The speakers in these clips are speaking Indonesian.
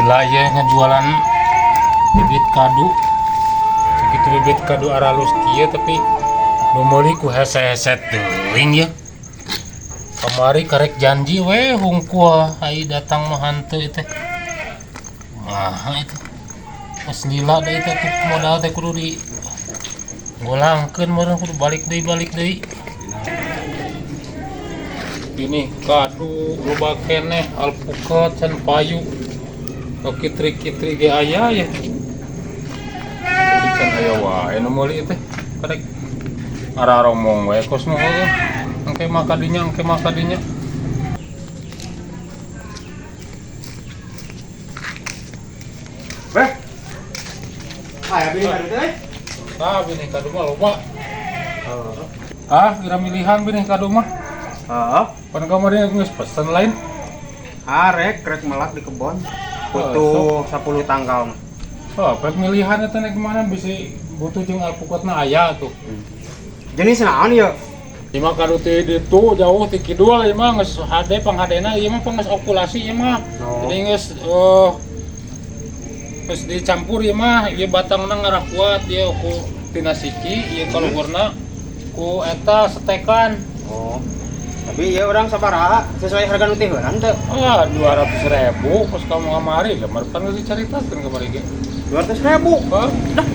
Gila ya ngejualan bibit kadu. Begitu bibit kadu aralus kieu tapi nu meuli ku hese-hese teuing ya. Kamari karek janji we hungkul ai datang mah hanteu teh. Wah itu. Pas lila da itu tuh modal teh kudu di golangkeun meureun kudu balik deui. Ini kadu loba keneh alpukat can payu. Kitri-kitri ge aya ya. Tapi can aya wae nu meuli teh. Karek araromong we kos mah engke makadinya. Beh. Aya bini kadu teh. Bini kadu mah loba. Kira milihan bini kadu mah. Heeh. Pan kamari geus pesen lain. Rek melak di kebon. Butuh 10 tanggal. Oh, pek milihan eta nek mana bisa butuh jeung alpukatna aya tuh. Jenis naon ya? Ima kadu teh ditu jauh ti kidul ieu mah geus hade panghadena ieu mah geus okulasi ieu mah. Jadi geus dicampur ieu mah ieu batangna ngarah kuat ieu ku tina siki ieu kaluhurna ku eta setekan. Oh. Tapi ya orang sabaraha sesuai harga nu teh heurang teh. 200.000 pas kamu kamari lemar pan geus dicaritakeun kamari ge. 200.000. Hah? Dah.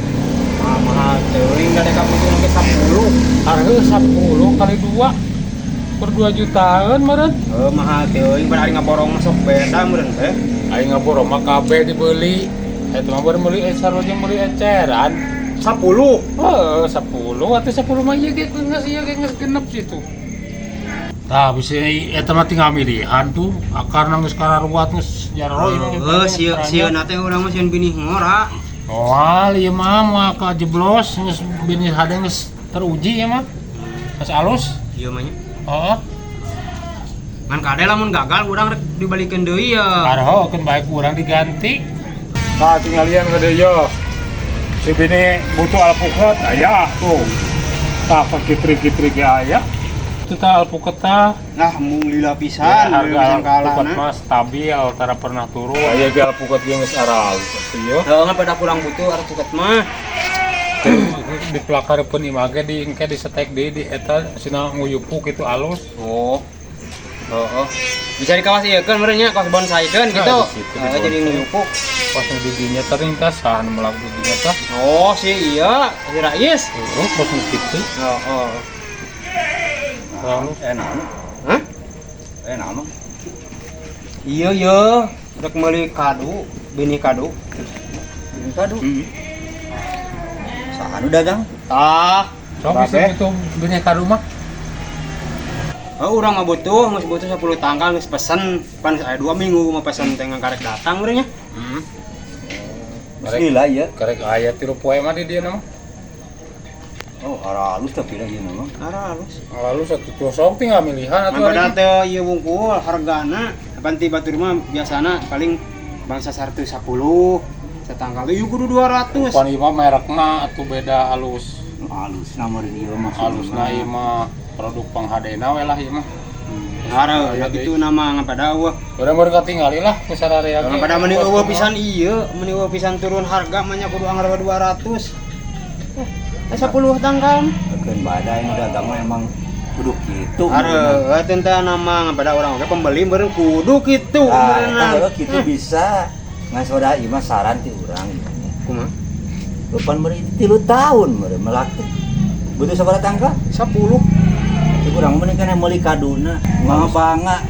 Mahal teuing da deka butuh ke 10. Harga 10 kali 2 per 2 jutaan meureun. Mahal teuing pada ari ngaborong sok beda meureun teh. Aing ngaborong mah kabeh dibeli. Eta mah baru meuli sarojeng meuli eceran. 10. 10 atuh 10 mah ieu ge geus genep situ. Tah bisa eta mah tinggal milihan tuh akarna geus kararuat geus jararo ieu. Sieun teh urang mah sieun bini ngora. Moal ieu mah moal ka jeblos geus bini hade geus teruji ieu mah. Geus alus. Ieu mah nya. Heeh. Ngan kade lamun gagal urang rek dibalikeun deui ya. Karohokeun bae urang diganti. Tah tinggal lian gede yo. Si bini butuh alpukat aya tuh. Tah kitri-kitri ge aya. Itu tah alpukat tah. Nah, mung lila pisan, harga alpukat mah stabil, tara pernah turun. Aya ge alpukat ge geus aral atuh yo. Heeh, pada kurang butuh alpukat mah. Di pelakareun imah ge di engke disetek deui di eta sina nguyupuk itu alus. Oh. Heeh. Bisa dikawasieun meureun nya, kawas bonsaikeun kitu. Jadi nguyupuk. Pas di dinya teh ringkasan melaku dinya tah. Oh, si iya, si Rais. Pas kitu. Heeh. Enak. Hah? Enak. Iya. Rek meuli kadu, bini kadu. Bini kadu. Saha nu dagang? Tah, Sok bisa itu bini kadu mah. Urang mah butuh, geus butuh 10 tanggal geus pesen. Pan aya 2 minggu mah pesen teh karek datang meureun nya. Gila ya. Karek aya 3 poe mah di dieu mah. Oh, aralus tapi da ieu mah. Halus. Lalu satu tuh sok tinggal milihan atuh. Pada teh ieu wungkul hargana panti batur mah biasana paling bangsa 110. Setangkal ieu kudu 200. Pan ieu mah merekna atuh beda halus. Alus namureun ieu mah. Halusna ieu mah produk panghadena we lah ieu mah. Hare kitu nama ngapada eueuh. Urang katingali lah ku sararea ge. Ngapada meuni eueuh pisan ieu, meuni eueuh pisan turun harga mah nya kudu anggar 200. 10 tanggal. Keun badai nu dagang mah emang kudu kitu. Hare teh nama ngapada urang oge pembeli meureun kudu kitu Nah, kalau kitu bisa. Ngan soda ieu mah saran ti urang. Kumaha? Depan meuri 3 tahun meureun melak teh. Butuh sabaraha tanggal? 10. Urang mah kana meuli kaduna. Mah bangga.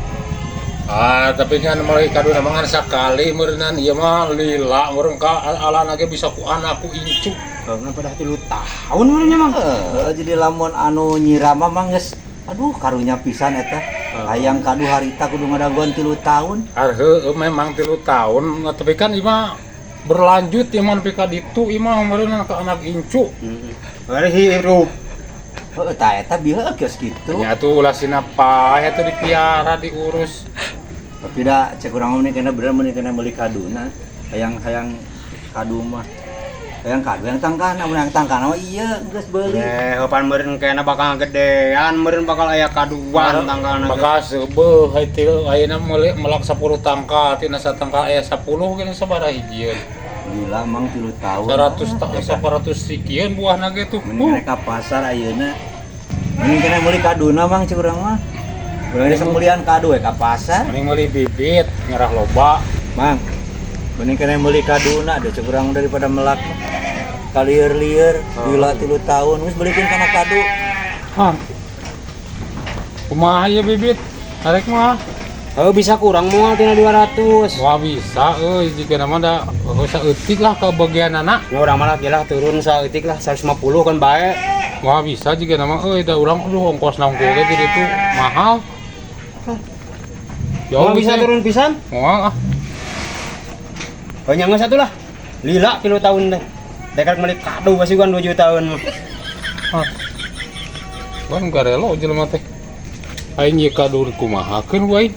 Tapi kan meuli kaduna mah ngan sakali meureunan ieu mah lila meureun ka alana ge bisa ku anakku incu. Ngapada 3 tahun meureun nya mah. Jadi lamun anu nyirama mah geus aduh karunya pisan eta. Hayang kadu harita kudu ngadaguan 3 tahun. Memang 3 tahun tapi kan ieu mah berlanjut ieu mah nepi ka ditu ieu mah meureunan ka anak incu. Bari hirup. Tah eta bieu geus kitu. Nya atuh ulah sina paeh atuh dipiara diurus. Tapi da cek urang mah kana bener meuni kana meuli kaduna. Hayang kadu mah. Yang kado yang tangkana, mun yang tangkana mah iya geus beuli. Pan meureun kayaknya bakal gedean, meureun bakal aya kaduan tangkalna. Bakal seubeuh heuh ayeuna melak 10 tangka, tina satangka aya 10 gini sabaraha hijieun. Gila mang 3 tahun. 100 sekian buahna ge tuh. Mending ka pasar ayeuna. Mending kena meuli kaduna mang cik urang mah. Urang geus mulian kado we ka pasar. Mending meuli bibit ngerah loba. Mang. Mending kena meuli kaduna ada cik urang daripada melak kalieur-lieur gila 3 tahun geus beulikeun kana kado. Hah. Kumaha ieu bibit? Arek mah. Bisa kurang moal tina 200. Wah bisa euy jika nama da saeutik lah ke bagian anak. Ya urang mah lah turun saeutik lah 150 kan bae. Wah bisa jika nama euy da urang aduh ongkos nangku ge di ditu mahal. Jauh bisa turun pisan? Moal ah. Banyak nggak satu lah. Lila kilo tahun teh. Dekat meuli kado pasti kan 2 juta tahun mah. Ah. Kan garelo jelema teh. Aing ye kado kumahakeun we.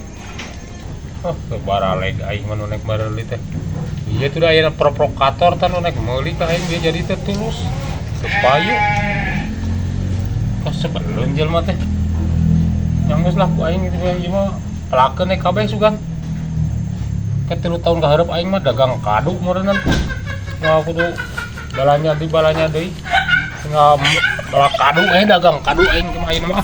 Ah, baraleg aing mah nu nek bareuli teh. Ieu tuh da aya provokator tah nu nek meuli ka aing dia jadi teh tulus. Supaya sebelum jelema teh. Yang geus laku aing itu ieu mah pelakeun kabeh sugan. Ke 3 tahun kaharep aing mah dagang kado meureunna. Nah, kudu balanya deui. Tinggal melak kado dagang kado aing kumaha ieu mah.